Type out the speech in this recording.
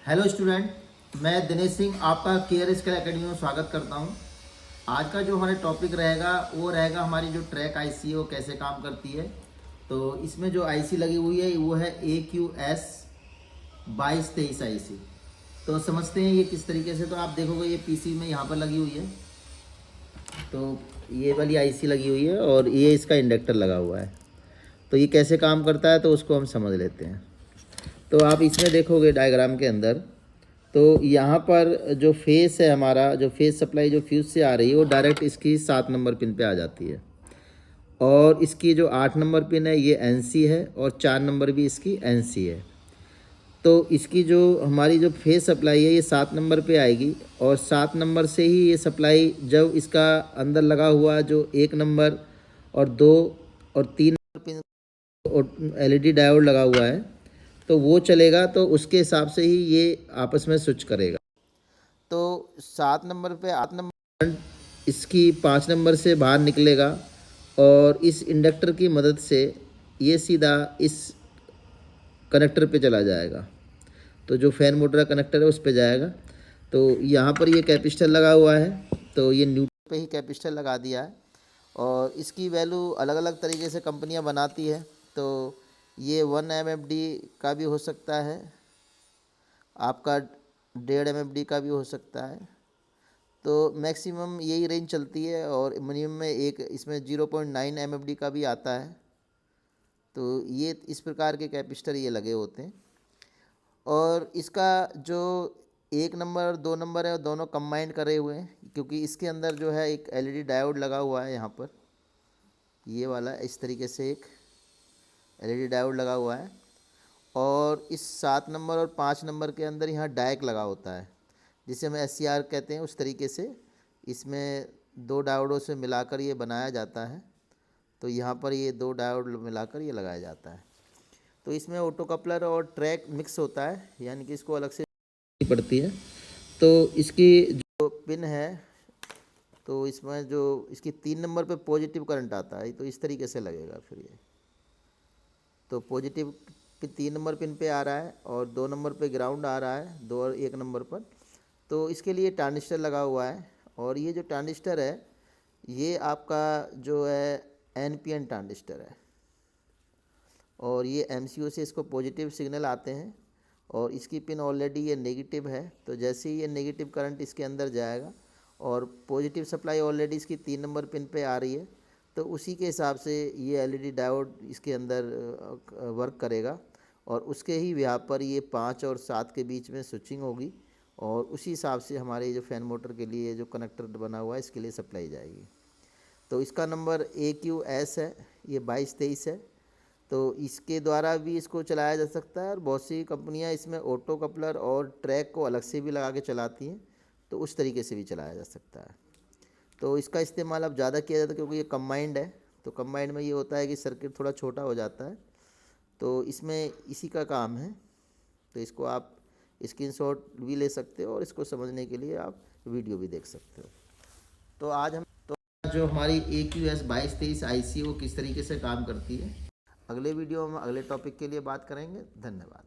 Hello student, मैं दिनेश सिंह आपका care skill academy में स्वागत करता हूं। आज का जो हमारा टॉपिक रहेगा वो रहेगा हमारी जो ट्रैक आईसी है वो कैसे काम करती है। तो इसमें जो आईसी लगी हुई है वो है AQS 2223 आईसी। तो समझते हैं ये किस तरीके से। तो आप देखोगे ये पीसी में यहाँ पर लगी हुई है। तो ये वाली आईसी लगी हुई है और ये इसका इंडक्टर लगा हुआ है। तो ये कैसे काम करता है तो उसको हम समझ लेते हैं। तो आप इसमें देखोगे डायग्राम के अंदर, तो यहाँ पर जो फेस है हमारा, जो फेस सप्लाई जो फ्यूज़ से आ रही है वो डायरेक्ट इसकी 7 नंबर पिन पे आ जाती है। और इसकी जो 8 नंबर पिन है ये NC है और 4 नंबर भी इसकी NC है। तो इसकी जो हमारी जो फेस सप्लाई है ये 7 नंबर पे आएगी और 7 नंबर से ही ये सप्लाई जब इसका अंदर लगा हुआ जो 1 नंबर और 2 और 3 नंबर पिन और LED डायोड लगा हुआ है तो वो चलेगा, तो उसके हिसाब से ही ये आपस में स्विच करेगा। तो 7 नंबर पे 8 नंबर करंट इसकी 5 नंबर से बाहर निकलेगा और इस इंडक्टर की मदद से ये सीधा इस कनेक्टर पे चला जाएगा। तो जो फैन मोटर का कनेक्टर है उस पे जाएगा। तो यहाँ पर ये कैपेसिटर लगा हुआ है, तो ये न्यूट्रल पे ही कैपेसिटर लगा दिया है और इसकी वैल्यू अलग अलग तरीके से कंपनियाँ बनाती है। तो ये 1 MFD का भी हो सकता है, आपका 1.5 MFD का भी हो सकता है। तो मैक्सिमम यही रेंज चलती है और मिनिमम में एक इसमें 0.9 MFD का भी आता है। तो ये इस प्रकार के कैपेसिटर ये लगे होते हैं। और इसका जो 1 नंबर और 2 नंबर है वो दोनों कंबाइंड करे हुए हैं, क्योंकि इसके अंदर जो है एक LED डायोड लगा हुआ है। यहाँ पर ये वाला इस तरीके से एक LED डायोड लगा हुआ है और इस 7 नंबर और 5 नंबर के अंदर यहाँ डायक लगा होता है, जिसे हम SCR कहते हैं। उस तरीके से इसमें 2 डायोडों से मिलाकर ये बनाया जाता है। तो यहाँ पर ये 2 डायोड मिलाकर ये लगाया जाता है। तो इसमें ऑटो कपलर और ट्रैक मिक्स होता है, यानी कि इसको अलग से पड़ती है। तो इसकी जो पिन है, तो इसमें जो इसकी 3 नंबर पे पॉजिटिव करंट आता है, तो इस तरीके से लगेगा। फिर ये तो पॉजिटिव 3 नंबर पिन पे आ रहा है और 2 नंबर पे ग्राउंड आ रहा है, 2 और 1 नंबर पर। तो इसके लिए ट्रांजिस्टर लगा हुआ है और ये जो ट्रांजिस्टर है ये आपका जो है NPN ट्रांजिस्टर है और ये MCU से इसको पॉजिटिव सिग्नल आते हैं और इसकी पिन ऑलरेडी ये नेगेटिव है। तो जैसे ही ये नेगेटिव करंट इसके अंदर जाएगा और पॉजिटिव सप्लाई ऑलरेडी इसकी 3 नंबर पिन पे आ रही है, तो उसी के हिसाब से ये LED डायोड इसके अंदर वर्क करेगा और उसके ही यहाँ पर ये 5 और 7 के बीच में स्विचिंग होगी और उसी हिसाब से हमारे जो फैन मोटर के लिए जो कनेक्टर बना हुआ है इसके लिए सप्लाई जाएगी। तो इसका नंबर AQS है, ये 2223 है। तो इसके द्वारा भी इसको चलाया जा सकता है और बहुत सी कंपनियां इसमें ऑटो कपलर और ट्रैक को अलग से भी लगा के चलाती हैं, तो उस तरीके से भी चलाया जा सकता है। तो इसका इस्तेमाल अब ज़्यादा किया जाता है क्योंकि ये कंबाइंड है। तो कंबाइंड में ये होता है कि सर्किट थोड़ा छोटा हो जाता है, तो इसमें इसी का काम है। तो इसको आप स्क्रीनशॉट भी ले सकते हो और इसको समझने के लिए आप वीडियो भी देख सकते हो। तो आज हम जो हमारी AQS 2223 आईसी वो किस तरीके से काम करती है, अगले वीडियो में अगले टॉपिक के लिए बात करेंगे। धन्यवाद।